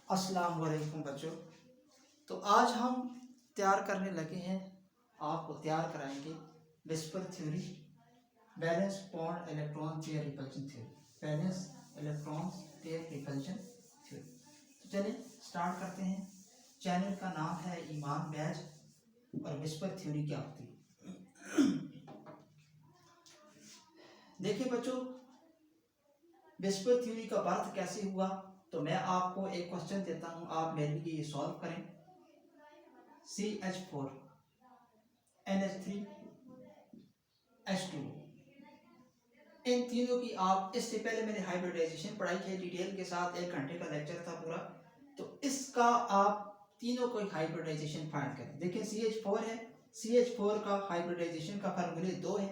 अस्सलाम वालेकुम बच्चों। तो आज हम तैयार करने लगे हैं, आपको तैयार कराएंगे whisper theory, valence bond electron pair repulsion theory, balance electron pair repulsion theory. तो चलिए स्टार्ट करते हैं। चैनल का नाम है ईमान बैच और विस्पर थ्योरी क्या होती है। देखिए बच्चों, विस्पर थ्योरी का बर्थ कैसे हुआ, तो मैं आपको एक क्वेश्चन देता हूं, आप मेरे लिए ये सॉल्व करें। CH4 NH3 H2, इन तीनों की आप, इससे पहले मैंने हाइब्रिडाइजेशन पढ़ाई है डिटेल के साथ, 1 घंटे का लेक्चर था पूरा। तो इसका आप तीनों को हाइब्रिडाइजेशन फाइंड करें। देखिए CH4 है, CH4 का हाइब्रिडाइजेशन का फार्मूले 2 है,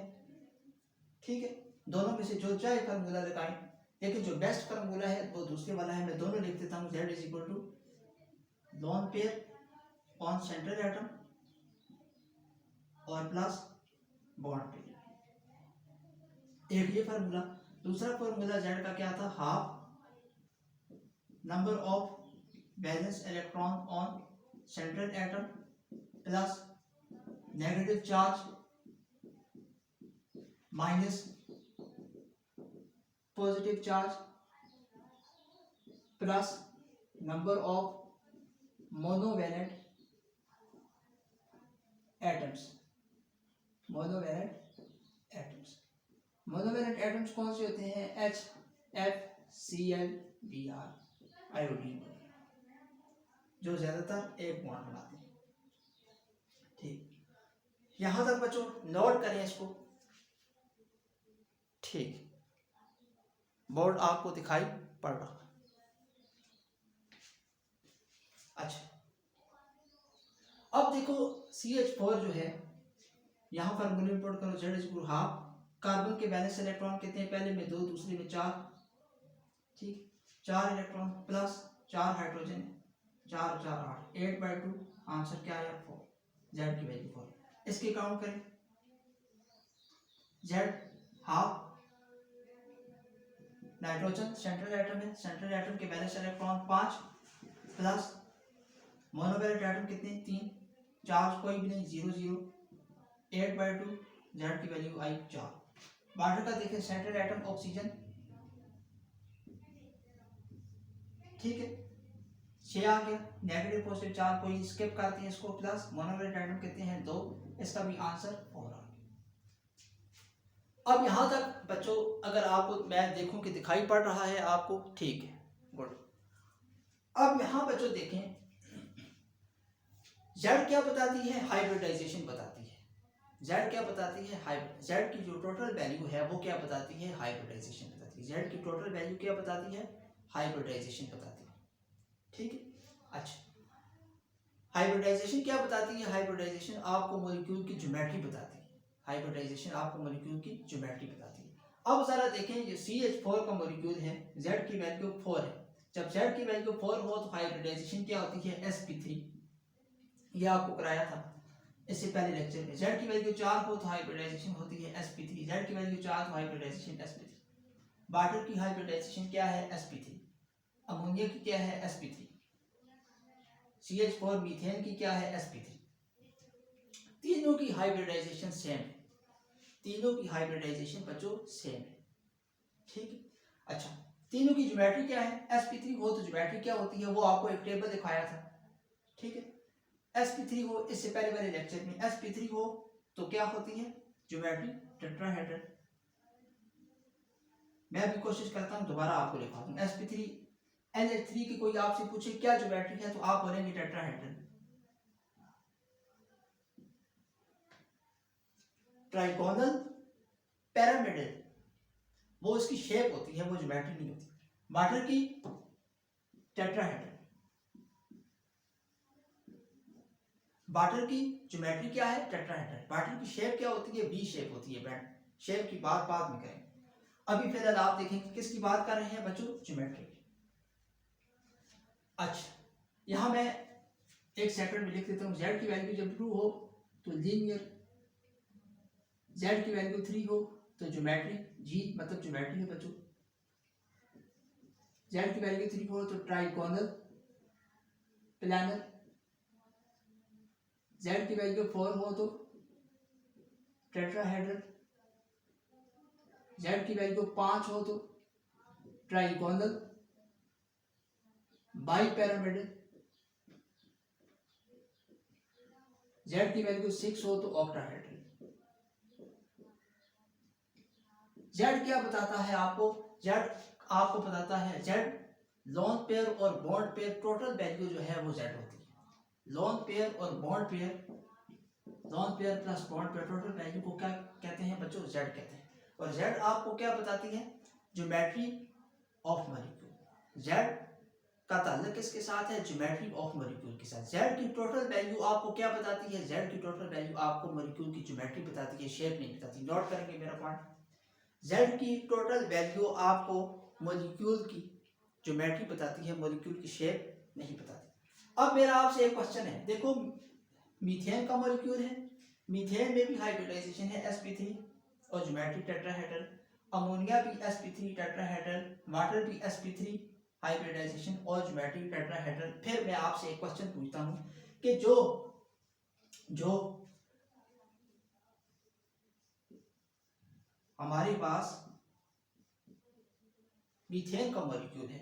ठीक है। दोनों में से जो चाहे फार्मूला लगाएं, लेकिन जो बेस्ट फार्मूला है वो दूसरे वाला है। मैं दोनों लिख देता हूँ। Z is equal to lone pair on central atom और प्लस बॉन्ड पेयर, एक ये फार्मूला। दूसरा फार्मूला Z का क्या था, half number of valence electron on central atom plus negative charge minus positive charge plus number of monovalent atoms. Monovalent atoms, monovalent atoms कौन से होते हैं, HFCl Br आयोडीन, जो ज्यादातर एक बॉन्ड बनाते हैं, ठीक। यहां तक बच्चों नोट करें इसको, ठीक। बोर्ड आपको दिखाई पड़ रहा है। अच्छा, अब देखो CH4 जो है, यहां फार्मूले पुट करो। Z is equal half, carbon के वैलेंस इलेक्ट्रॉन कितने हैं, पहले में 2 दूसरे में 4, ठीक। 4 इलेक्ट्रॉन प्लस 4 हाइड्रोजन, 4 4 8, 8/2, आंसर क्या आया 4, Z की वैल्यू 4। इसके काउंट करें। Z half nitrogen central atom है, सेंट्रल एटम के valence electron 5 plus monovalent atom कितने 3, चार्ज कोई भी नहीं 0 0, 8/2, Z की वैल्यू आई 4। वाटर का देखें, सेंट्रल एटम ऑक्सीजन, ठीक है, 6 आ गया। नेगेटिव पॉजिटिव चार्ज कोई स्किप करते हैं इसको, प्लस मोनोवैलेंट एटम कितने हैं 2, इसका भी आंसर 4 आ गया। अब यहां तक बच्चों अगर आपको मैं देखूं कि दिखाई पड़ रहा है आपको, ठीक है, गुड। अब यहां बच्चों देखें, Z क्या बताती है, हाइब्रिडाइजेशन बताती है। Z क्या बताती है, Z की जो टोटल वैल्यू है वो क्या बताती है, हाइब्रिडाइजेशन बताती है। Z की टोटल वैल्यू क्या बताती है, हाइब्रिडाइजेशन बताती है, ठीक है। अच्छा, हाइब्रिडाइजेशन क्या बताती है, हाइब्रिडाइजेशन आपको मॉलिक्यूल की ज्योमेट्री बताती है। हाइब्रिडाइजेशन आपको मॉलिक्यूल की ज्योमेट्री बताती है। अब जरा देखें, ये CH4 का मॉलिक्यूल है, Z की वैल्यू 4 है। जब Z की वैल्यू 4 हो तो हाइब्रिडाइजेशन क्या होती है, sp3, ये आपको कराया था इससे पहले लेक्चर में। Z की वैल्यू 4 हो तो हाइब्रिडाइजेशन होती है sp3, Z की वैल्यू 4 तो हाइब्रिडाइजेशन sp3। वाटर की हाइब्रिडाइजेशन क्या है, sp3। अमोनिया की क्या है, sp3। CH4 मीथेन की क्या है, sp3। तीनों की हाइब्रिडाइजेशन सेम है, तीनों की हाइब्रिडाइजेशन बच्चों सेम है, ठीक है। अच्छा, तीनों की ज्योमेट्री क्या है, sp3 हो तो ज्योमेट्री क्या होती है वो आपको एक टेबल दिखाया था, ठीक है। sp3 हो, इससे पहले वाले लेक्चर में sp3 हो तो क्या होती है ज्योमेट्री, टेट्राहेड्रल। मैं भी कोशिश करता हूं दोबारा आपको लिखा दूं। sp3 NH3 की कोई आपसे पूछे क्या ज्योमेट्री है तो आप बोलेंगे टेट्राहेड्रल। ट्राइगोनल पिरामिडल, वो इसकी शेप होती है, वो ज्योमेट्री नहीं होती। वाटर की टेट्राहेड्रल, वाटर की ज्योमेट्री क्या है, टेट्राहेड्रल। वाटर की शेप क्या होती है, वी शेप होती है। बैंड शेप की बात बाद में करेंगे, अभी फिलहाल आप देखेंगे किसकी बात कर रहे हैं बच्चों, ज्योमेट्री की। अच्छा, यहां मैं एक सेकंड में लिख देता हूं। Z की वैल्यू जब 2 हो तो लीनियर, Z की वैल्यू 3 हो तो ज्योमेट्री, G मतलब ज्योमेट्री है बच्चों। Z की वैल्यू 3 हो तो ट्राइगोनल, प्लानर, जेड की वैल्यू 4 हो तो टेट्राहेड्रल, जेड की वैल्यू 5 हो तो ट्राइगोनल, बाईपैरामिडल, जेड की वैल्यू 6 हो तो ऑक्टाहेड्रल। जेड क्या बताता है आपको? जेड आपको बताता है, जेड लोन पेयर और बॉन्ड पेयर टोटल वैल्यू जो है वो जेड होती है। लोन पेयर और bond pair, lone pair plus bond pair total value को क्या कहते हैं बच्चों? जेड कहते हैं। और जेड आपको क्या बताती है? Geometry of molecule. जेड का ताल्लुक किसके साथ है? ज्योमेट्री ऑफ मॉलिक्यूल के साथ। जेड की टोटल वैल्यू आपको क्या बताती है? जेड की टोटल वैल्यू आपको मॉलिक्यूल की ज्योमेट्री बताती है, शेप नहीं बताती। नोट करेंगे मेरा पॉइंट। जेड की टोटल वैल्यू आपको मॉलिक्यूल की ज्योमेट्री बताती है, मॉलिक्यूल की शेप नहीं बताती। अब मेरा आपसे एक क्वेश्चन है, देखो मीथेन का मॉलिक्यूल है, मीथेन में भी हाइब्रिडाइजेशन है sp3 और ज्योमेट्री टेट्राहेड्रल, अमोनिया भी sp3 टेट्राहेड्रल, वाटर भी sp3 हाइब्रिडाइजेशन और ज्योमेट्री टेट्राहेड्रल। फिर मैं आपसे एक क्वेश्चन पूछता हूं कि जो जो हमारे पास मीथेन का मॉलिक्यूल है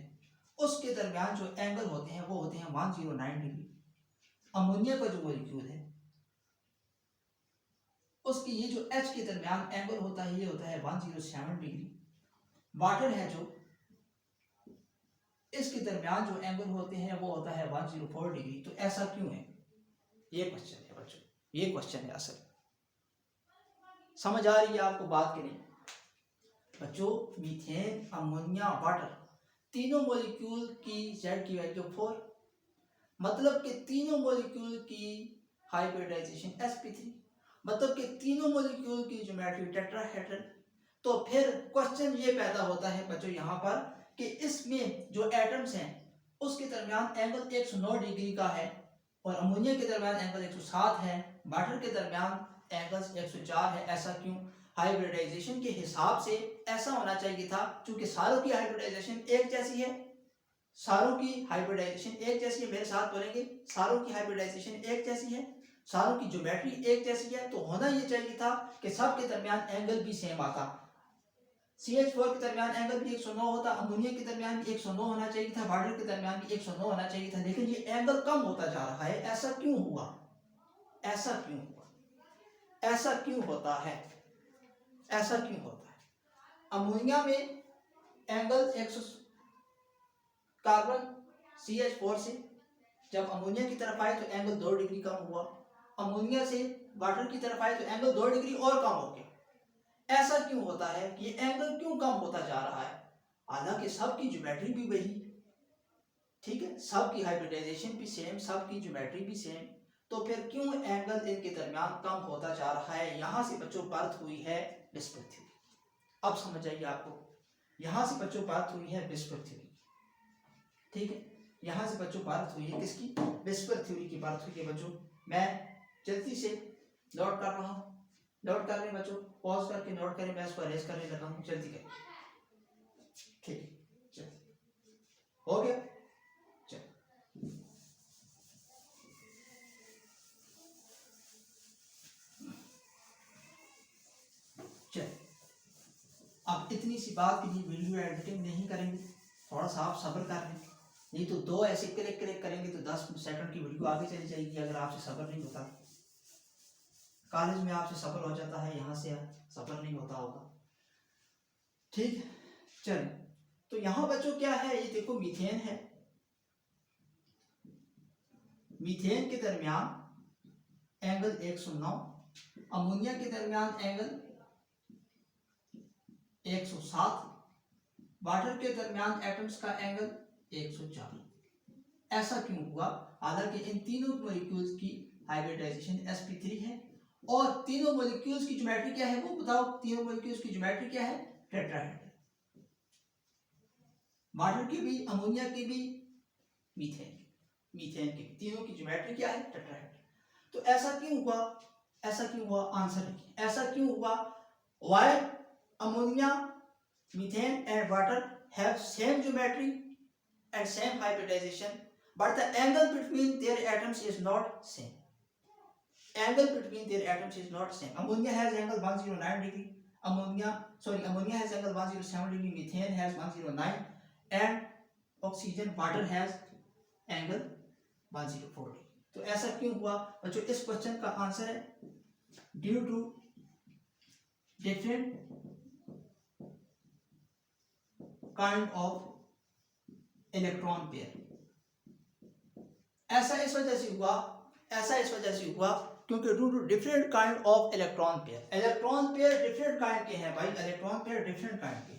उसके दरमियान जो एंगल होते हैं वो होते हैं 109 डिग्री। अमोनिया का जो मॉलिक्यूल है उसकी ये जो H के दरमियान एंगल होता है ये होता है 107 डिग्री। वाटर है जो, इसके दरमियान जो एंगल होते हैं वो होता है 104 डिग्री। तो ऐसा क्यों है? ये क्वेश्चन है बच्चों, ये क्वेश्चन है असल। समझ आ रही है आपको बात कि नहीं बच्चों? मीथेन, अमोनिया, वाटर तीनों मॉलिक्यूल की जेड की वैल्यू 4, मतलब कि तीनों मॉलिक्यूल की हाइब्रिडाइजेशन sp3, मतलब कि तीनों मॉलिक्यूल की ज्योमेट्री टेट्राहेड्रल। तो फिर क्वेश्चन ये पैदा होता है बच्चों यहाँ पर कि इसमें जो एटम्स हैं उसके दरमियान एंगल 109 डिग्री का है और अमोनिया के दरमियान एंगल 107 है, वाटर के दरमियान एंगल 104 है। ऐसा क्यों? हाइब्रिडाइजेशन के हिसाब से ऐसा होना चाहिए था, क्योंकि सारों की हाइब्रिडाइजेशन एक जैसी है, सारों की हाइब्रिडाइजेशन एक जैसी है। मेरे साथ बोलेंगे, सारों की हाइब्रिडाइजेशन एक जैसी है, सारों की ज्योमेट्री एक जैसी है। तो होना ये चाहिए था कि सब के दरमियान एंगल भी सेम आता। CH4 के दरमियान एंगल भी 109 होता, अमोनिया के दरमियान भी 109 होना चाहिए था, वाटर के दरमियान भी 109 होना चाहिए था। लेकिन ये एंगल कम होता जा रहा है। ऐसा क्यों हुआ? ऐसा क्यों हुआ? ऐसा क्यों होता है? ऐसा क्यों होता है? अमोनिया में एंगल 100 कार्बन CH4 से जब अमोनिया की तरफ आए तो एंगल 2 डिग्री कम हुआ, अमोनिया से वाटर की तरफ आए तो एंगल 2 डिग्री और कम हो गया। ऐसा क्यों होता है कि ये एंगल क्यों कम होता जा रहा है? हालांकि सबकी ज्योमेट्री भी वही, ठीक है, सबकी हाइब्रिडाइजेशन भी सेम, सबकी ज्योमेट्री भी सेम, तो फिर क्यों एंगल इनके दरमियान कम होता जा रहा है? यहां से बच्चों बात हुई है विस्पर थ्योरी। अब समझ आइए आपको, यहां से बच्चों बात हुई है विस्पर थ्योरी, ठीक है, यहां से बच्चों बात हुई है किसकी? विस्पर थ्योरी की बात हुई है बच्चों। मैं जल्दी से नोट कर रहा हूं, नोट कर लें बच्चों, पॉज करके नोट करें, मैं इसको अरेंज करने लगा हूं, जल्दी करें। ठीक, चल हो गया, चल चल। अब इतनी सी बात के लिए वीडियो एडिटिंग नहीं करेंगे, थोड़ा सा आप सब्र कर लें, नहीं तो दो ऐसे क्लिक क्लिक करेंगे तो 10 सेकंड की वीडियो आगे चली जाएगी। अगर आपसे सब्र नहीं होता, कॉलेज में आपसे सब्र हो जाता है, यहाँ से सब्र नहीं होता होगा, ठीक। चल, तो यहाँ बच्चों क्या है, ये देखो मीथेन है, मीथेन के दरमियान एंगल 109, अमोनिया के दरमियान एंगल 107, वाटर के दरमियान एटम्स का एंगल 104। ऐसा क्यों हुआ? हालांकि इन तीनों मॉलिक्यूल्स की हाइब्रिडाइजेशन sp3 है और तीनों मॉलिक्यूल्स की ज्योमेट्री क्या है वो बताओ? तीनों मॉलिक्यूल्स की ज्योमेट्री क्या है? टेट्राहेड्रल। वाटर की भी, अमोनिया की भी, मीथेन की भी, तीनों की ज्योमेट्री क्या है? टेट्राहेड्रल। तो ऐसा क्यों हुआ? ऐसा क्यों हुआ? आंसर लिखिए, ऐसा क्यों हुआ? Why ammonia, methane and water have same geometry and same hybridization, but the angle between their atoms is not same. Angle between their atoms is not same. Ammonia has angle 109 degree. Ammonia has angle 107 degree. Methane has 109, and oxygen, water has angle 104 degree. तो ऐसा क्यों हुआ बच्चों? इस question का answer है due to different kind of electron pair. ऐसा इस वजह से हुआ क्योंकि due to different kind of electron pair different kind के हैं भाई, इलेक्ट्रॉन पेयर डिफरेंट काइंड के।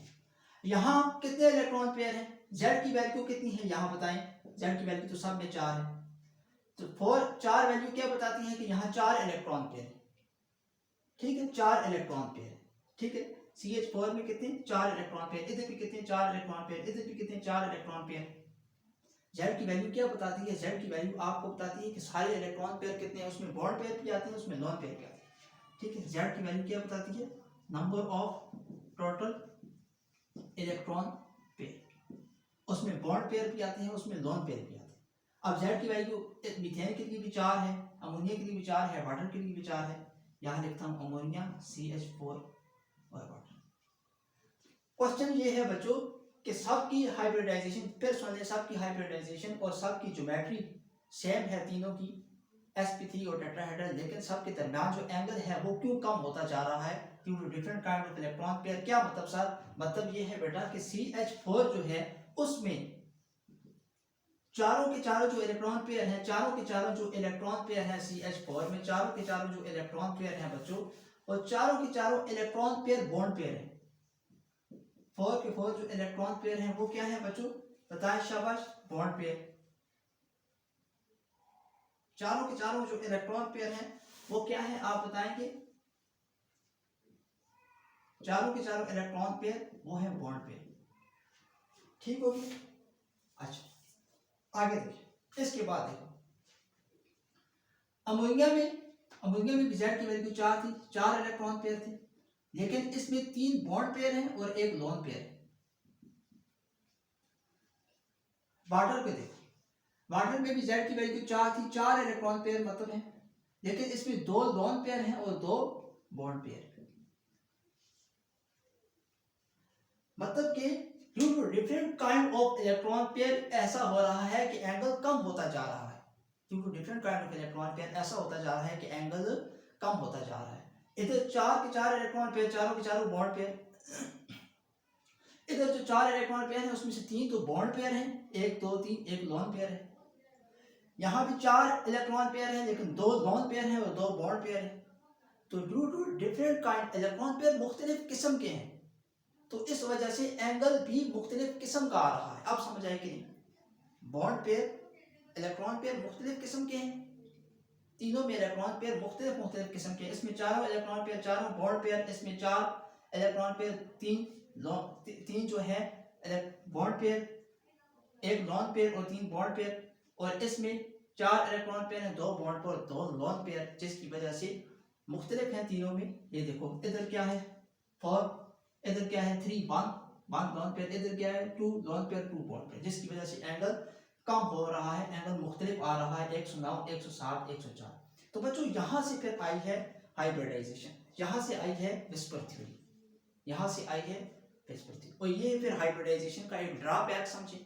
यहाँ कितने इलेक्ट्रॉन पेयर हैं? जेड की वैल्यू कितनी है यहाँ बताएं। जेड की वैल्यू तो सब में 4 है, तो 4 वैल्यू क्या बताती है कि यहाँ 4 इलेक्ट्रॉन पेयर है। ठीक है, 4 इलेक्ट्रॉन पेयर। ठीक है, CH4 में कितने? 4 इलेक्ट्रॉन पेयर। इधर भी कितने? 4 इलेक्ट्रॉन पेयर। इधर भी कितने? 4 इलेक्ट्रॉन पेयर। जेड की वैल्यू क्या बताती है? जेड की वैल्यू आपको बताती है कि सारे इलेक्ट्रॉन पेयर कितने हैं, उसमें बॉन्ड पेयर भी आते हैं, उसमें लॉन पेयर भी आते हैं। ठीक है, जेड की वैल्यू क्या बताती है? Number of total electron pair, उसमें बॉन्ड पेयर भी आते हैं, उसमें लॉन पेयर भी आते हैं। अब जेड की वैल्यू मीथेन के लिए भी 4 है, अमोनिया के लिए भी 4 है, वाटर के लिए भी 4 है। यहाँ लिखता हूँ अमोनिया, CH4 और वाटर। क्वेश्चन ये है बच्चों कि सबकी हाइब्रिडाइजेशन, फिर सुन लें, सबकी हाइब्रिडाइजेशन और सबकी ज्योमेट्री सेम है तीनों की, sp3 और टेट्राहेड्रल, लेकिन सबके दरमियान जो एंगल है वो क्यों कम होता जा रहा है? Due to different kind of electron pair. क्या मतलब सर? मतलब ये है बेटा कि CH4 जो है उसमें चारों के चारों जो इलेक्ट्रॉन पेयर हैं, चारों के चारों जो इलेक्ट्रॉन पेयर हैं CH4 में, चारों के चारों जो इलेक्ट्रॉन पेयर हैं बच्चों, और चारों के चारों इलेक्ट्रॉन पेयर बॉन्ड पेयर हैं। 4 के 4 जो इलेक्ट्रॉन पेयर हैं वो क्या है बच्चों? बताएं शाबाश। Bond pair. चारों के चारों जो इलेक्ट्रॉन पेयर हैं वो क्या है आप बताएंगे? चारों के चारों इलेक्ट्रॉन पेयर वो है बॉन्ड पेयर। ठीक होगी? अच्छा, आगे देखिए। इसके बाद देखो अमोनिया में भी जेड की वैल्यू 4 थी, 4 इलेक्ट्रॉन पेयर थे, लेकिन इसमें 3 बॉन्ड पेयर हैं और 1 लोन पेयर है। वाटर पे देखो, वाटर में भी जेड की वैल्यू 4 थी, 4 इलेक्ट्रॉन पेयर मतलब है, लेकिन इसमें 2 लोन पेयर हैं और 2 बॉन्ड पेयर। मतलब कि due to different kind of electron pair ऐसा हो रहा है कि एंगल कम होता जा रहा है। Due to different kind of electron pair ऐसा होता जा रहा है कि एंगल कम होता जा रहा है। इधर 4 के 4 इलेक्ट्रॉन पेयर, चारों के चारों बॉन्ड पेयर। इधर जो 4 इलेक्ट्रॉन पेयर हैं उसमें से 3 तो बॉन्ड पेयर हैं, 1 2 3, 1 लोन पेयर है। यहाँ भी 4 इलेक्ट्रॉन पेयर हैं, लेकिन 2 लोन पेयर हैं और 2 बॉन्ड पेयर हैं। तो due to different kind electron pair मुख्तलिफ किस्म के हैं, तो इस वजह से एंगल भी मुख्तलिफ किस्म का आ रहा है। अब समझ आए कि नहीं? बॉन्ड पेयर, इलेक्ट्रॉन पेयर मुख्तलिफ किस्म के हैं, तीनों में इलेक्ट्रॉन पेयर मुख्तलिफ किस्म के हैं। इसमें चारों इलेक्ट्रॉन पेयर, चारों बॉन्ड पेयर, इसमें 4 इलेक्ट्रॉन पेयर, 3 जो है बॉन्ड पेयर, 1 लॉन पेयर और 3 बॉन्ड पेयर, और इसमें 4 इलेक्ट्रॉन पेयर हैं, 2 बॉन्ड पेयर, 2 लॉन पेयर, जिसकी वजह से मुख्तलिफ हैं तीनों में। ये देखो इधर क्या है 4, इधर क्या है 3 1 लॉन पेयर, इधर क्या है 2 लॉन पेयर 2 बॉन्ड पेयर, जिसकी वजह से एंगल कम हो रहा है, एंगल मुख्तलिफ आ रहा है, 109 160 104। तो बच्चों यहाँ से फिर आई है हाइब्रिडाइजेशन, यहाँ से आई है विस्पर थ्योरी, यहाँ से आई है विस्पर थ्योरी। और ये फिर हाइब्रिडाइजेशन का एक ड्रॉबैक समझे,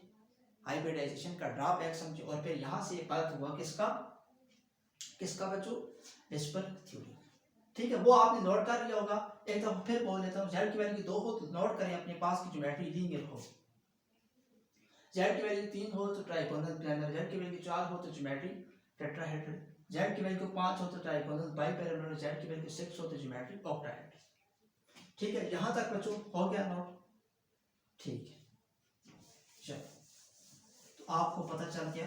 हाइब्रिडाइजेशन का ड्रॉबैक समझे। और फिर यहाँ से एक बात हुआ किसका बच्चों? Whisper theory. ठीक है, वो आपने नोट कर लिया होगा। एक दफा फिर बोल देता हूँ, जेड की वैल्यू 2 हो तो नोट करें अपने पास की ज्योमेट्री लीनियर हो। जेड की वैल्यू 3 हो तो ट्राइगोनल प्लानर, जेड की वैल्यू 4 हो तो ज्योमेट्री टेट्राहेड्रल, जेड की वैल्यू 5 हो तो ट्राइगोनल बाइपैरेलल, जेड की वैल्यू 6 हो तो ज्योमेट्री ऑक्टाहेड्रल। ठीक है, यहां तक बच्चों हो गया नोट? ठीक है, चलो तो आपको पता चल गया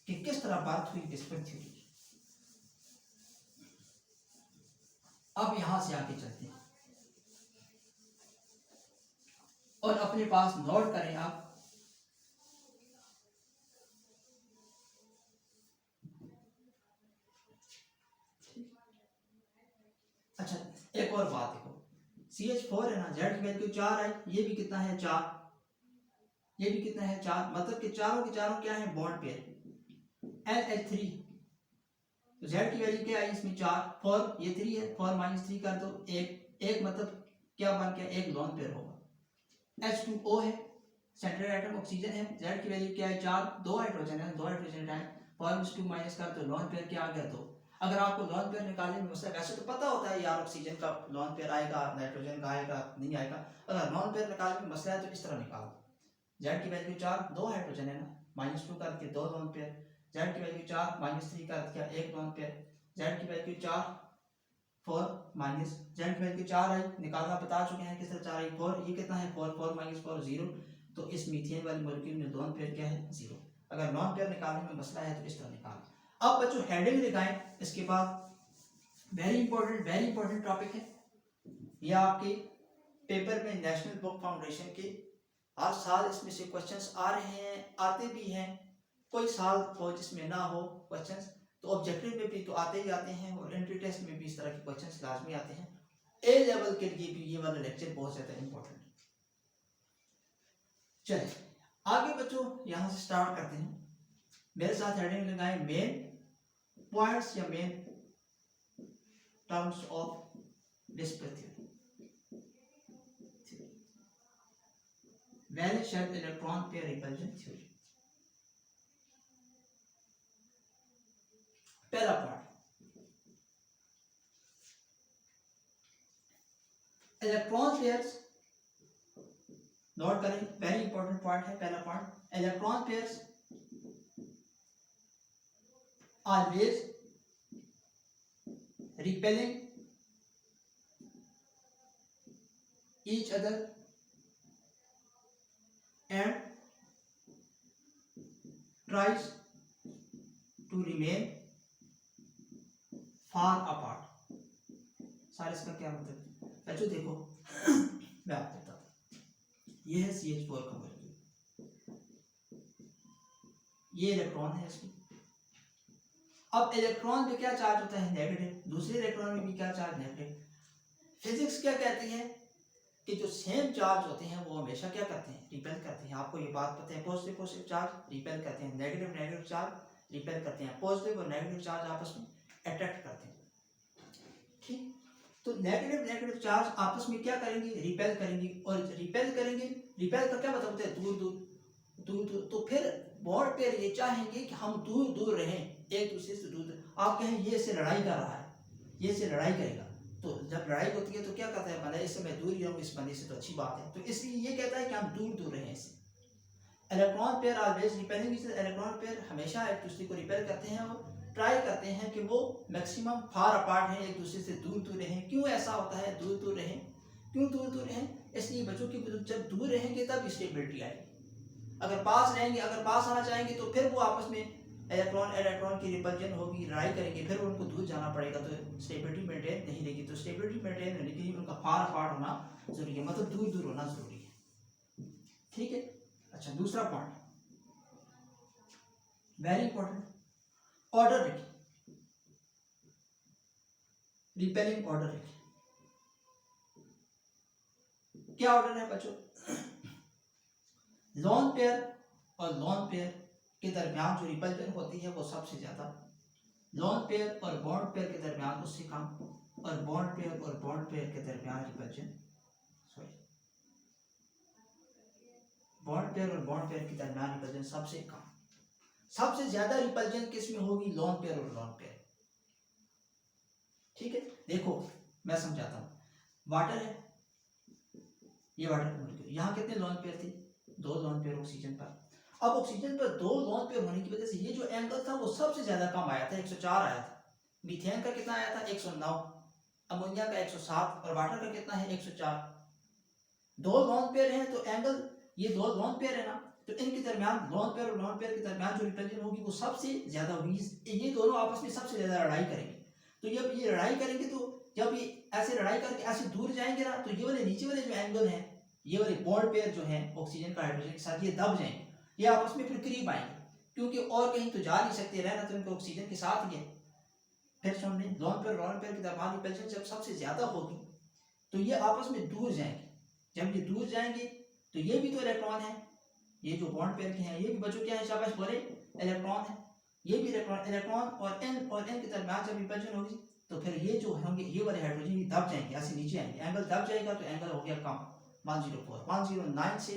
कि किस तरह बात हुई विस्पर थ्योरी। अब यहां से आगे चलते हैं और अपने पास नोट करें आप। अच्छा, एक और बात देखो, CH4 है ना, जेड की वैल्यू 4 है, ये भी कितना है 4, ये भी कितना है 4, मतलब कि चारों के चारों क्या है बॉन्ड पेयर। NH3 तो Z की वैल्यू क्या आई इसमें 4, 4 ये 3 है, 4 माइनस 3 कर दो, एक मतलब क्या बन गया, एक लोन पेयर होगा। H2O है, सेंट्रल एटम ऑक्सीजन है, Z की वैल्यू क्या है 4, 2 हाइड्रोजन है, 2 हाइड्रोजन टाइम 4 माइनस कर दो, लोन पेयर क्या आ गया 2। अगर आपको लोन पेयर निकालने में मसला, वैसे तो पता होता है यार ऑक्सीजन का लोन पेयर आएगा, नाइट्रोजन का आएगा नहीं आएगा, अगर लोन पेयर निकालने में मसला है तो इस तरह निकालो। Z की वैल्यू 4, 2 हाइड्रोजन है ना, -2 करके 2 लोन पेयर, Z की वैल्यू 4 -3 कर दिया 1 लोन पेयर, Z की वैल्यू 4 4 माइनस Z की वैल्यू 4 आई, निकालना बता चुके हैं किस तरह 4 आई 4, ये कितना है 4 4 माइनस 4 0, तो इस मीथेन वाली मॉलिक्यूल में लोन पेयर क्या है 0। अगर लोन पेयर निकालने में मसला है तो इस तरह निकाल। अब बच्चों हेडिंग लिखाएं, इसके बाद वेरी इंपॉर्टेंट टॉपिक है, यह आपके पेपर में नेशनल बुक फाउंडेशन के हर साल इसमें से क्वेश्चंस आ रहे हैं, आते भी हैं, कोई साल हो जिसमें ना हो क्वेश्चंस, तो ऑब्जेक्टिव में भी तो आते ही आते हैं और एंट्री टेस्ट में भी इस तरह के क्वेश्चंस लाजमी आते हैं। ए लेवल के लिए भी ये वाला लेक्चर बहुत ज़्यादा इंपॉर्टेंट है। चलिए आगे बच्चों यहाँ से स्टार्ट करते हैं, मेरे साथ हेडिंग लगाएं मेन पॉइंट्स या main terms of display theory. Valence shell electron pair repulsion theory. पहला पॉइंट, इलेक्ट्रॉन पेयर्स, नोट करें वेरी इंपॉर्टेंट पॉइंट है पहला point, electron pairs always repelling each other and tries to remain far apart। सारे इसका क्या मतलब बच्चों देखो मैं आपको बताता हूँ, ये है CH4 का मॉलिक्यूल, ये इलेक्ट्रॉन है इसमें। अब इलेक्ट्रॉन पे क्या चार्ज होता है नेगेटिव, दूसरे इलेक्ट्रॉन में भी क्या चार्ज नेगेटिव। फिजिक्स क्या कहती है कि जो सेम चार्ज होते हैं वो हमेशा क्या करते हैं रिपेल करते हैं, आपको ये बात पता है, पॉजिटिव चार्ज रिपेल करते हैं, नेगेटिव चार्ज रिपेल करते हैं, पॉजिटिव और नेगेटिव चार्ज आपस में अट्रैक्ट करते हैं। ठीक, तो नेगेटिव चार्ज आपस में क्या करेंगे रिपेल करेंगे, और रिपेल का क्या मतलब होता है दूर दूर, तो फिर बॉन्ड पेयर ये चाहेंगे कि हम दूर दूर रहें एक दूसरे से दूर। आप कहें ये से लड़ाई कर रहा है, ये से लड़ाई करेगा, तो जब लड़ाई होती है तो क्या कहता है बंदा इससे मैं दूर ही रहूँ इस बंदे से तो अच्छी बात है, तो इसलिए ये कहता है कि हम दूर दूर रहें इससे। Electron pair always repelling, electron pair हमेशा एक दूसरे को रिपेल करते हैं और ट्राई करते हैं कि वो मैक्सिमम फार अपार्ट हैं, एक दूसरे से दूर दूर रहें। क्यों ऐसा होता है दूर दूर रहें, क्यों दूर दूर रहें, इसलिए बच्चों की जब दूर रहेंगे तब स्टेबिलिटी आएगी। अगर पास रहेंगे, अगर पास आना चाहेंगे तो फिर वो आपस में इलेक्ट्रॉन की रिपल्जन होगी, लड़ाई करेंगे, फिर उनको दूर जाना पड़ेगा, तो स्टेबिलिटी मेंटेन नहीं रहेगी। तो स्टेबिलिटी मेंटेन होने के लिए उनका फार अपार्ट होना जरूरी है, मतलब दूर दूर होना जरूरी है। ठीक है, अच्छा दूसरा पॉइंट वेरी इंपॉर्टेंट, ऑर्डर लिखिए, रिपेलिंग ऑर्डर लिखिए। क्या ऑर्डर है बच्चों, लोन पेयर और लोन पेयर के दरमियान जो रिपल्जन होती है वो सबसे ज्यादा, लोन पेयर और बॉन्ड पेयर के दरमियान उससे कम, और बॉन्ड पेयर और बॉन्ड पेयर के दरमियान रिपल्जन, बॉन्ड पेयर और बॉन्ड पेयर के दरमियान रिपल्जन सबसे कम। सबसे ज्यादा रिपल्जन किस में होगी, लोन पेयर और लोन पेयर। ठीक है, देखो मैं समझाता हूँ, वाटर है, ये वाटर मॉलिक्यूल, यहाँ कितने लोन पेयर थे, 2 लोन पेयर ऑक्सीजन पर। अब ऑक्सीजन पर 2 लोन पेयर होने की वजह से ये जो एंगल था वो सबसे ज्यादा कम आया था, 104 आया था। मीथेन का कितना आया था 109, अमोनिया का 107 और वाटर का कितना है 104। 2 लोन पेयर हैं तो एंगल, ये 2 लोन पेयर है ना, तो इनके दरमियान लोन पेयर और लोन पेयर के दरमियान जो रिपल्जन होगी वो सबसे ज्यादा होगी। ये दोनों आपस में सबसे ज्यादा लड़ाई करेंगे, तो जब ये लड़ाई करेंगे तो जब ये ऐसे लड़ाई करके ऐसे दूर जाएंगे ना, तो ये वाले नीचे वाले जो एंगल हैं, ये वाले बॉन्ड पेयर जो हैं ऑक्सीजन का हाइड्रोजन के साथ, ये दब जाएंगे, ये आपस में फिर करीब आएंगे, क्योंकि और कहीं तो जा नहीं सकते, रहना तो इनको ऑक्सीजन के साथ ही है। फिर सुनने लोन पेयर के दरमियान रिपल्जन जब सबसे ज्यादा होगी तो ये आपस में दूर जाएंगे, जब ये दूर जाएंगे तो ये भी तो इलेक्ट्रॉन है, ये जो बॉन्ड पेयर के हैं ये भी बच्चों क्या है, शाबाश बोले, इलेक्ट्रॉन है। ये भी इलेक्ट्रॉन और एन के दरमियान जब रिपल्जन होगी तो फिर ये जो होंगे ये वाले हाइड्रोजन ये दब जाएंगे, ऐसे नीचे आएंगे, एंगल दब जाएगा तो एंगल हो गया कम 104, 109 से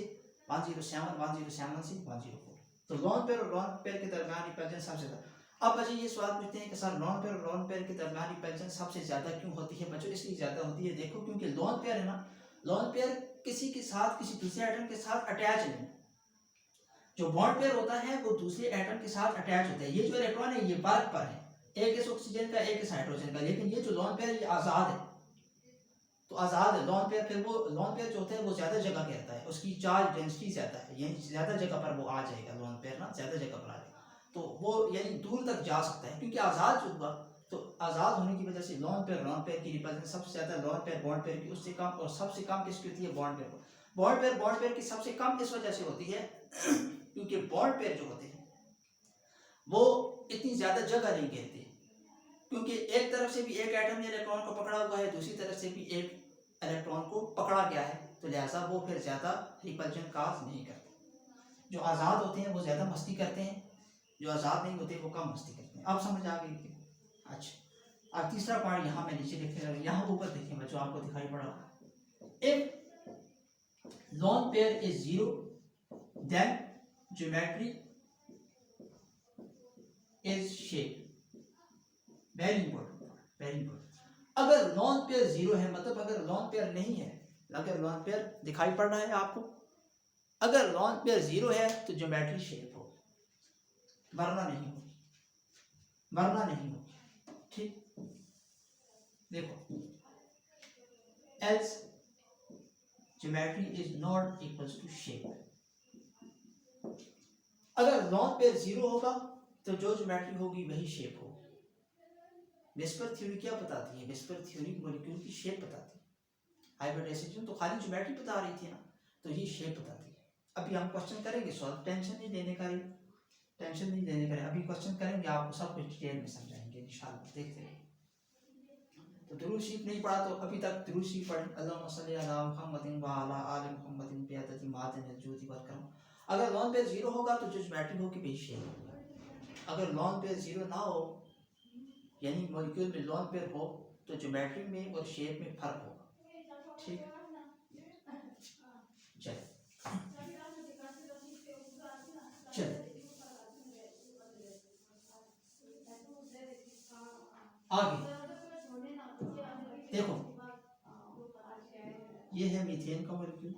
107, 107 से 104। तो लोन पेयर और लोन पेयर के दरमियान रिपल्जन सबसे ज्यादा। अब बच्चे ये सवाल पूछते हैं कि सर लोन पेयर और लोन पेयर के दरमियान रिपल्जन सबसे ज्यादा क्यों होती है? बच्चों इसलिए ज्यादा होती है, देखो क्योंकि लोन पेयर है ना, लोन पेयर किसी के साथ किसी दूसरे एटम के साथ अटैच नहीं, जो बॉन्ड पेयर होता है वो दूसरे एटम के साथ अटैच होता है। ये जो इलेक्ट्रॉन है ये वर्क पर है, एक इस ऑक्सीजन का एक इस हाइड्रोजन का, लेकिन ये जो लोन पेयर ये आजाद है, तो आजाद है लोन पेयर। फिर वो लोन पेयर जो होता है वो ज्यादा जगह घेरता है, उसकी चार्ज डेंसिटी ज्यादा है, यानी ज्यादा जगह पर वो आ जाएगा, लोन पेयर ना ज्यादा जगह पर आ जाएगा, तो वो यानी दूर तक जा सकता है क्योंकि आजाद जो हुआ। तो आजाद होने की वजह से लोन पेयर की रिपल्जन सबसे ज्यादा लोन पेयर बॉन्ड पेयर की उससे कम, और सबसे कम किसकी होती है? Bond pair. बॉन्ड पेयर की सबसे कम इस वजह से होती है क्योंकि बॉन्ड पेयर जो होते हैं वो इतनी ज्यादा जगह नहीं घेरते, क्योंकि एक तरफ से भी एक एटम ने इलेक्ट्रॉन को पकड़ा हुआ है, दूसरी तरफ से भी एक इलेक्ट्रॉन को पकड़ा गया है, तो लिहाजा वो फिर ज्यादा रिपल्जन काज नहीं करते। जो आज़ाद होते हैं वो ज्यादा मस्ती करते हैं, जो आज़ाद नहीं होते वो कम मस्ती करते हैं। अब समझ आ गई? अच्छा, अब तीसरा पॉइंट यहाँ मैं नीचे लिखे, यहाँ ऊपर देखिए बच्चों, आपको दिखाई पड़ा, if lone pair is zero then geometry is shape. Very important, very important. अगर लॉन पेयर जीरो है, मतलब अगर लॉन पेयर नहीं है, अगर लॉन पेयर दिखाई पड़ रहा है आपको, अगर लॉन पेयर जीरो है तो ज्योमेट्री शेप हो, वरना नहीं हो, वरना नहीं हो। ठीक, देखो, else geometry is not equals to shape. अगर लॉन पेयर जीरो होगा तो जो ज्योमेट्री होगी वही शेप होगी। वेस्पर थ्योरी क्या बताती है? वेस्पर थ्योरी मॉलिक्यूल की शेप बताती है। हाइब्रिडाइजेशन तो खाली ज्योमेट्री बता रही थी ना, तो ये शेप बताती है। अभी हम क्वेश्चन करेंगे सॉल्व, टेंशन नहीं लेने का, टेंशन नहीं लेने का, अभी क्वेश्चन करेंगे, आपको सब कुछ डिटेल में समझाएंगे इंशाल्लाह, देखते हैं। तो दुरूद शरीफ नहीं पढ़ा तो अभी तक दुरूद शरीफ पढ़ें, अल्लाहुम्मा सल्ली अला मुहम्मदिन व अला आलि मुहम्मदिन बिअददी मादिन अल-जूदी वल करम। अगर लॉन पेयर जीरो होगा तो जो ज्योमेट्री होगी वही शेप होगी। अगर लॉन पेयर जीरो ना हो, यानी मॉलिक्यूल में लॉन पेयर हो, तो ज्योमेट्री में और शेप में फर्क होगा। ठीक, चल आगे देखो, ये है मीथेन का मॉलिक्यूल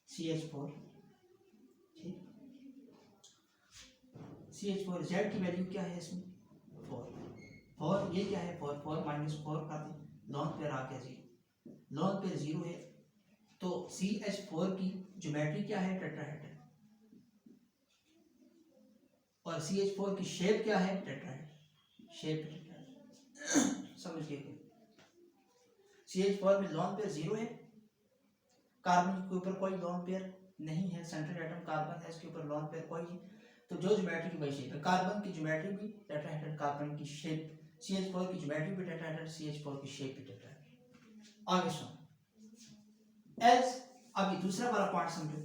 CH4। ठीक, CH4 Z की वैल्यू क्या है इसमें? 4। ये क्या है? 4 4 माइनस 4 कर दें, लॉन पेयर आ गया 0, लॉन पेयर 0 है तो CH4 की ज्योमेट्री क्या है? टेट्राहेड्रल, और CH4 की शेप क्या है? Tetrahedral, shape tetrahedral. समझिए, CH4 में लॉन पेयर 0 है, कार्बन के ऊपर कोई लॉन पेयर नहीं है, सेंट्रल एटम कार्बन है, इसके ऊपर लॉन पेयर कोई नहीं, तो जो ज्योमेट्री की वही शेप है। कार्बन की ज्योमेट्री भी टेट्राहेड्रल, कार्बन की शेप, CH4 की ज्योमेट्री भी टेट्राहेड्रल, CH4 की शेप भी टेट्राहेड्रल। आगे सुनो, एज अभी दूसरा वाला पॉइंट समझो,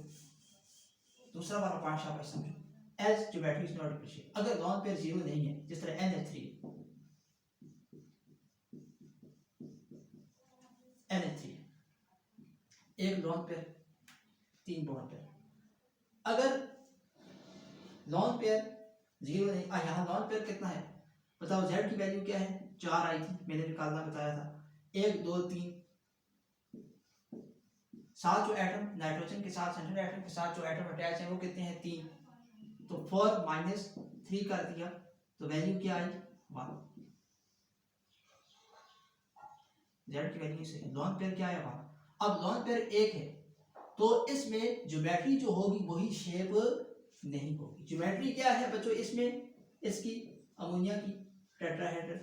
दूसरा वाला पॉइंट शाबाश समझो, as geometry is not equal shape. अगर लॉन पेयर 0 नहीं है, जिस तरह NH3 एक लॉन पेयर 3 बॉन्ड पेयर, अगर लॉन पेयर 0 नहीं, यहाँ लॉन पेयर कितना है बताओ? Z की वैल्यू क्या है? 4 आई थी, मैंने निकालना बताया था, 1 2 3, साथ जो एटम नाइट्रोजन के साथ, सेंट्रल एटम के साथ जो एटम अटैच है वो कितने हैं? 3, तो 4 माइनस 3 कर दिया तो वैल्यू क्या आई? 1। Z की वैल्यू से लॉन पेयर क्या है? 1। अब लॉन पेयर 1 है तो इसमें ज्योमेट्री जो होगी वही शेप नहीं होगी। ज्योमेट्री क्या है बच्चों इसमें? इसकी अमोनिया की टेट्राहेड्रल।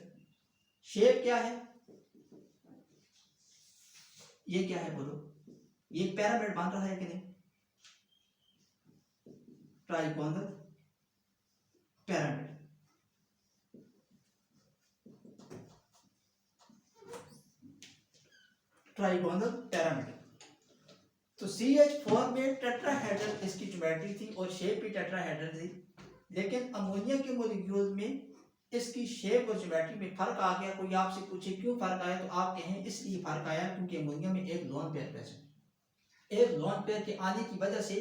शेप क्या है? ये क्या है बोलो? ये पिरामिड बन रहा है कि नहीं? Trigonal pyramid. Trigonal pyramid. तो CH4 में टेट्राहेड्रल इसकी ज्योमेट्री थी और शेप भी टेट्राहेड्रल थी, लेकिन अमोनिया के मॉलिक्यूल में इसकी शेप और ज्योमेट्री में फर्क आ गया। कोई आपसे पूछे क्यों फर्क आया, तो आप कहें इसलिए फर्क आया क्योंकि अमोनिया में एक लोन पेयर प्रेजेंट। एक लोन पेयर के आने की वजह से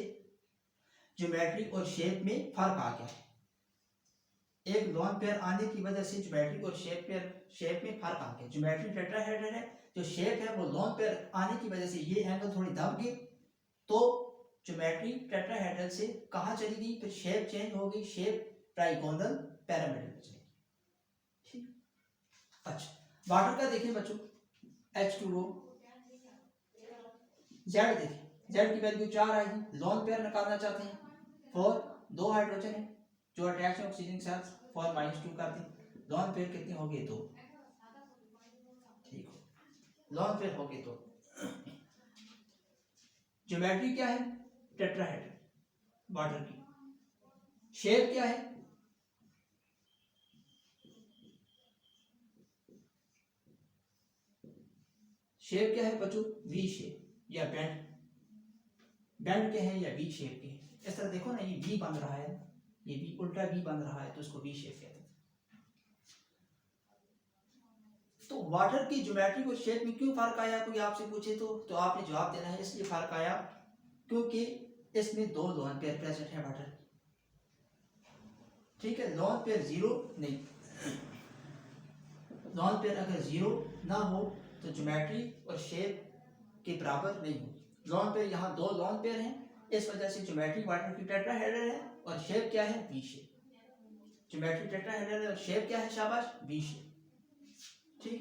ज्योमेट्री और शेप में फर्क आ गया है। एक लोन पेयर आने की वजह से ज्योमेट्री और शेप में फर्क आ गया। ज्योमेट्री टेट्राहेड्रल है, जो शेप है वो लोन पेयर आने की वजह से ये एंगल थोड़ी दब गई, तो ज्योमेट्री टेट्राहेड्रल से कहाँ चली गई, फिर शेप चेंज हो गई, शेप ट्राइगोनल पिरामिडल में चली गई। ठीक, अच्छा वाटर का देखें बच्चों, H2O, Z देखें, Z की वैल्यू 4 आएगी। लोन पेयर निकालना चाहते हैं 4, 2 हाइड्रोजन है जो अटैच है ऑक्सीजन के साथ, 4 -2 कर दें, लोन पेयर कितने हो गए 2। ठीक हो, लोन पेयर हो गए 2। ज्योमेट्री क्या है, टेट्राहेड्रल वाटर की। शेप क्या है, शेप क्या है बच्चों, वी शेप या बैंड, बैंड के हैं या वी शेप के हैं। इस तरह देखो ना, ये वी बन रहा है, ये भी उल्टा वी बन रहा है, तो इसको वी शेप कहते हैं। तो वाटर की ज्योमेट्री और शेप में क्यों फर्क आया, कोई आपसे पूछे तो आपने जवाब देना है इसलिए फर्क आया क्योंकि इसमें 2 लोन पेयर प्रेजेंट है वाटर। ठीक है, लोन पेयर 0 नहीं, लोन पेयर अगर 0 ना हो तो ज्योमेट्री और शेप के बराबर नहीं होगी। लोन पेयर यहाँ 2 लोन पेयर हैं, इस वजह से ज्योमेट्री वाटर की टेट्राहेड्रल है और शेप क्या है, वी शेप। ज्योमेट्री टेट्राहेड्रल है और शेप क्या है, शाबाश, वी शेप। ठीक,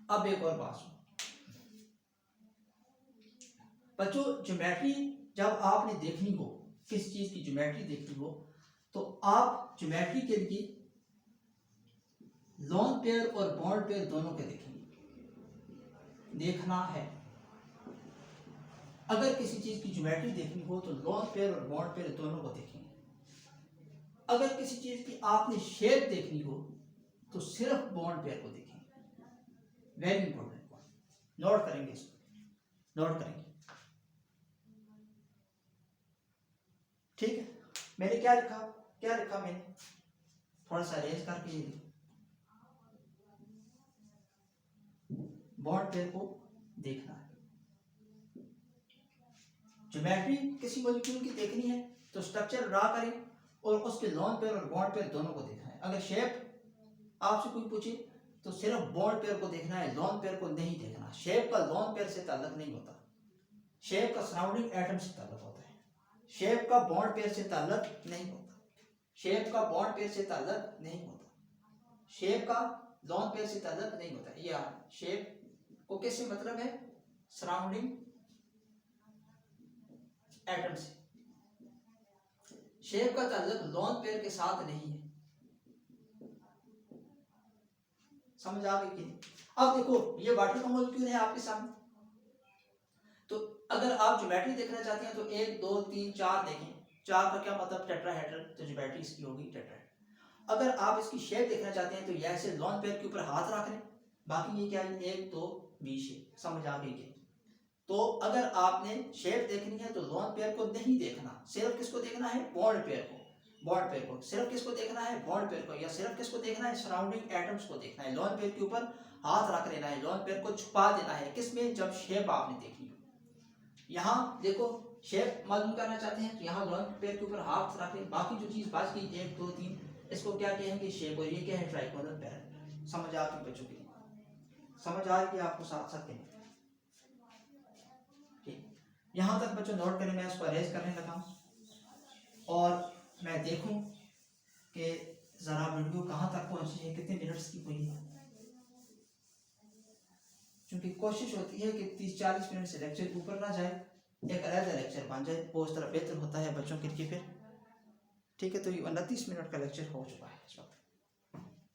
अब एक और बात सुनो बच्चों, ज्योमेट्री जब आपने देखनी हो, किस चीज की ज्योमेट्री देखनी हो, तो आप ज्योमेट्री के लिए लोन पेयर और बॉन्ड पेयर दोनों के देखेंगे, देखना है। अगर किसी चीज की ज्योमेट्री देखनी हो तो लोन पेयर और बॉन्ड पेयर दोनों को देखेंगे। अगर किसी चीज की आपने शेप देखनी हो तो सिर्फ बॉन्ड पेयर को देखेंगे। वेरी इंपॉर्टेंट पॉइंट, नोट करेंगे इसको, नोट करेंगे। ठीक है, मैंने क्या लिखा, क्या लिखा मैंने, थोड़ा सा अरेंज करके बॉन्ड पेयर को देखना है। ज्योमेट्री किसी मॉलिक्यूल की देखनी है तो स्ट्रक्चर ड्रा करें और उसके लोन पेयर और बॉन्ड पेयर दोनों को देखना है। अगर शेप आपसे कोई पूछे तो सिर्फ बॉन्ड पेयर को देखना है, लोन पेयर को नहीं देखना। शेप का लोन पेयर से ताल्लुक नहीं होता, शेप का सराउंडिंग एटम से ताल्लुक होता है, शेप का बॉन्ड पेयर से ताल्लुक नहीं होता, शेप का बॉन्ड पेयर से ताल्लुक नहीं होता, शेप का लोन पेयर से ताल्लुक नहीं होता। या शेप को किससे मतलब है, सराउंडिंग एटम से। शेप का ताल्लुक लोन पेयर के साथ नहीं है, समझ आ गई कि नहीं। अब देखो ये वाटर का मॉलिक्यूल है आपके सामने, तो अगर आप ज्योमेट्री देखना चाहते हैं तो 1 2 3 4 देखें। 4 का क्या मतलब, टेट्राहेड्रल, तो ज्योमेट्री इसकी होगी टेट्राहेड्रल। अगर आप इसकी शेप देखना चाहते हैं तो ये ऐसे लोन पेयर के ऊपर हाथ रख लें, बाकी ये क्या है, 1 2 वी शेप, समझ आ गई कि। तो अगर आपने शेप देखनी है तो लोन पेयर को नहीं देखना, सिर्फ किसको देखना है, बॉन्ड पेयर को। बॉन्ड पेयर को सिर्फ किसको देखना है, बॉन्ड पेयर को, या सिर्फ किसको देखना है, सराउंडिंग एटम्स को देखना है। लोन पेयर के ऊपर हाथ रख लेना है, लोन पेयर को छुपा देना है, किसमें, जब शेप आपने देखनी हो। यहाँ देखो शेप मालूम करना चाहते हैं तो यहाँ लोन पेयर के ऊपर हाथ रखें, बाकी जो चीज बच गई 1 2 3, इसको क्या कहेंगे, शेप, और ये क्या है, ट्राइगोनल पिरामिड। समझ आ गई बच्चों की, समझ आ रही है आपको साथ साथ में। यहां तक बच्चों नोट करें, मैं इसको अरेंज करने लगा और मैं देखूं कि जरा वीडियो कहां तक पहुंची है, कितने मिनट्स की हुई है, क्योंकि कोशिश होती है कि 30-40 मिनट से लेक्चर ऊपर ना जाए, एक अलग लेक्चर बन जाए, वो उस तरह बेहतर होता है बच्चों के लिए फिर। ठीक है, तो ये 29 मिनट का लेक्चर हो चुका है इस वक्त,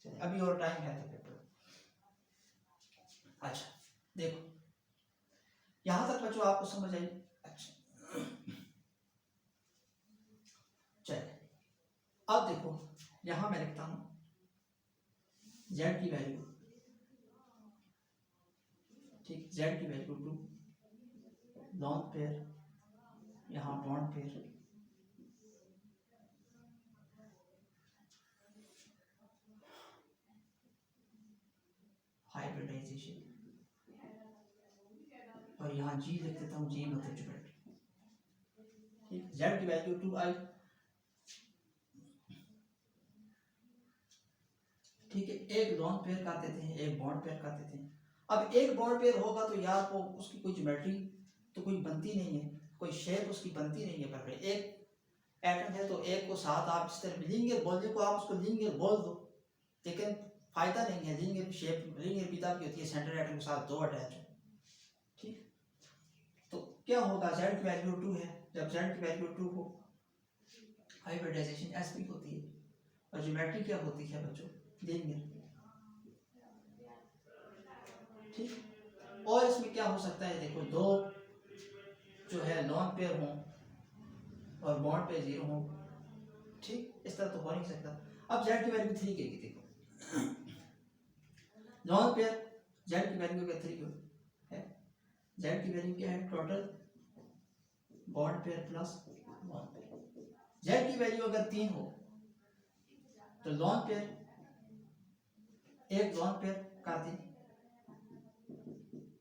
चलिए अभी और टाइम है तो पेपर। अच्छा देखो यहां तक बच्चों आपको समझ आई। अच्छा चलिए अब देखो यहां मैं लिखता हूं z की वैल्यू, ठीक, z की वैल्यू 2, लॉन पेयर, यहाँ बॉन्ड पेयर, हाइब्रिडाइजेशन, और यहाँ जी लिख देता हूँ, जी मतलब ज्योमेट्री। ठीक, जेड की वैल्यू 2i, ठीक है। एक लॉन पेयर कर देते हैं, एक बॉन्ड पेयर कर देते हैं। अब एक बॉन्ड पेयर होगा तो यार को उसकी कोई ज्योमेट्री तो कोई बनती नहीं है, कोई शेप उसकी बनती नहीं है। पर एक एटम है तो एक को साथ आप इस तरह लीनियर बोलने को आप उसको लीनियर बोल दो, लेकिन फायदा नहीं है। लीनियर शेप, लीनियर विधा भी होती है, सेंटर एटम के साथ दो अटैच हो। ठीक, तो क्या होगा, जेड की वैल्यू 2 है, जब जेड की वैल्यू 2 हो हाइब्रिडाइजेशन एसपी होती है, और ज्योमेट्री क्या होती है बच्चों, लीनियर। ठीक, और इसमें क्या हो सकता है, देखो दो जो है लॉन पेयर हो और बॉन्ड पेयर 0 हो। ठीक, इस तरह तो हो नहीं सकता। अब जेड की वैल्यू 3 की देखो, लॉन पेयर जेड की वैल्यू अगर 3 है, जेड की वैल्यू क्या है, total bond pair plus lone pair. Z की वैल्यू अगर 3 हो तो लॉन पेयर, एक लॉन पेयर कर दें,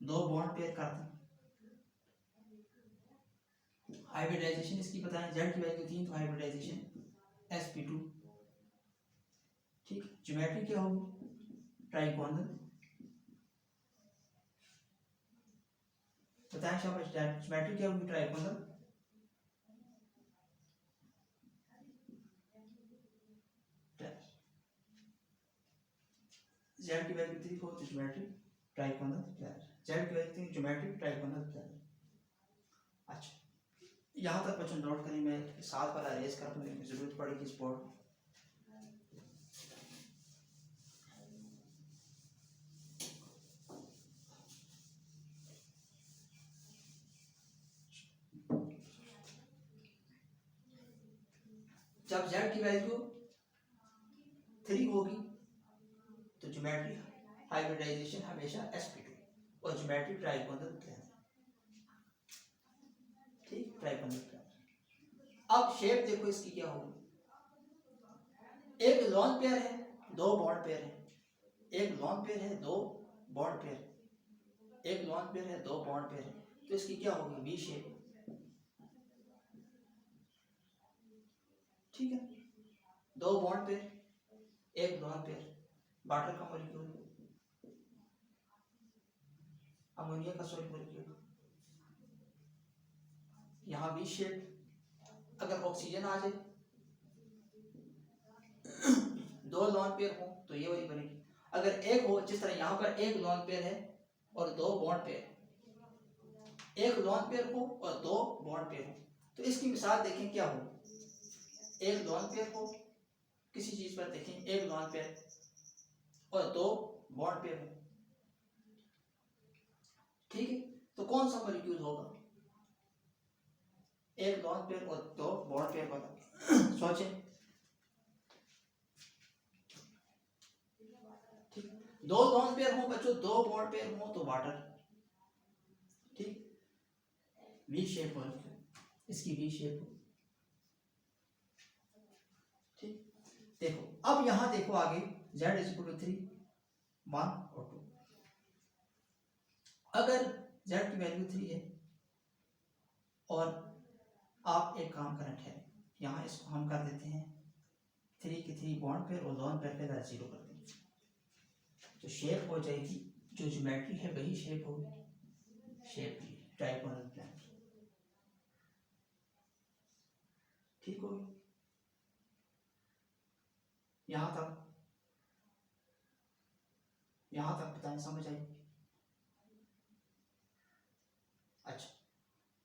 दो बॉन्ड पेयर कर दें। हाइब्रिडाइजेशन इसकी बताएं, जेड की वैल्यू 3 तो हाइब्रिडाइजेशन sp2। ठीक, ज्योमेट्री क्या होगी, ट्राइगोनल। बताएं शाबाश, ज्योमेट्री क्या होगी, ट्राइगोनल। जेड की वैल्यू 3 हो तो ज्योमेट्री ट्राइगोनल प्लेनर, जेड की वैल्यू 3 ज्योमेट्री ट्राइगोनल प्लेनर। अच्छा, यहाँ तक बच्चों नोट करें, मैं साथ वाला रेस कर दूँ, जरूरत पड़ेगी इस बोर्ड। जब जेड की वैल्यू 3 होगी तो ज्योमेट्री हाइब्रिडाइजेशन हमेशा sp2 और ज्योमेट्री ट्राइगोनल प्लेनर। ठीक, ट्राइगोनल प्लेनर। अब शेप देखो इसकी क्या होगी, एक लॉन पेयर है, दो बॉन्ड पेयर है, एक लॉन पेयर है, दो बॉन्ड पेयर, एक लॉन पेयर है, दो बॉन्ड पेयर है, तो इसकी क्या होगी, वी शेप। ठीक है, दो बॉन्ड पेयर, एक लॉन पेयर, वाटर का मॉलिक्यूल, अमोनिया का सॉलिड मॉलिक्यूल, यहाँ वी शेप। अगर ऑक्सीजन आ जाए, दो लॉन पेयर हो तो ये वाली बनेगी। अगर एक हो, जिस तरह यहाँ पर एक लॉन पेयर है और दो बॉन्ड पेयर, एक लॉन पेयर हो और दो बॉन्ड पेयर हो, तो इसकी मिसाल देखें क्या हो, एक लॉन पेयर हो किसी चीज पर, देखें एक लॉन पेयर और दो बॉन्ड पेयर हो। ठीक है, तो कौन सा मॉलिक्यूल होगा, एक लॉन पेयर और दो बॉन्ड पेयर वाला, सोचें। ठीक, दो लॉन पेयर हो बच्चों, दो बॉन्ड पेयर हो तो वाटर। ठीक, वी शेप मॉलिक्यूल, इसकी वी शेप हो। ठीक, देखो अब यहां देखो आगे, z इज इक्वल टू 3, 1 और 2। अगर z की वैल्यू 3 है और आप एक काम करें, ठहरे, यहाँ इसको हम कर देते हैं 3 की 3 बॉन्ड पेयर और लॉन पेयर पे 0 कर देंगे, तो शेप हो जाएगी, जो ज्योमेट्री है वही शेप होगी, शेप ट्राइगोनल प्लेनर। ठीक होगी, यहाँ तक बताएं, समझ आई। अच्छा,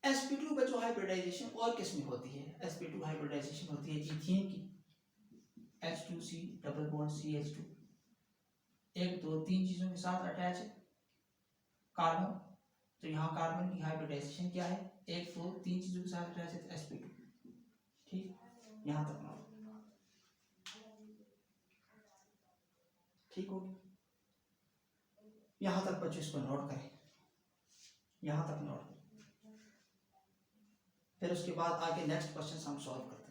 sp2 बच्चों हाइब्रिडाइजेशन और किस में होती है, sp2 हाइब्रिडाइजेशन होती है इथीन की, H2C डबल बॉन्ड CH2, एक दो तीन चीजों के साथ अटैच है, कार्बन, तो यहाँ कार्बन की हाइब्रिडाइजेशन क्या है, एक दो तीन चीजों के साथ अटैच है, sp2। ठीक, यहाँ तक नोट, ठीक हो, यहाँ तक बच्चों इसको नोट करें, यहाँ तक नोट करें। फिर उसके बाद आगे नेक्स्ट क्वेश्चन हम सॉल्व करते हैं।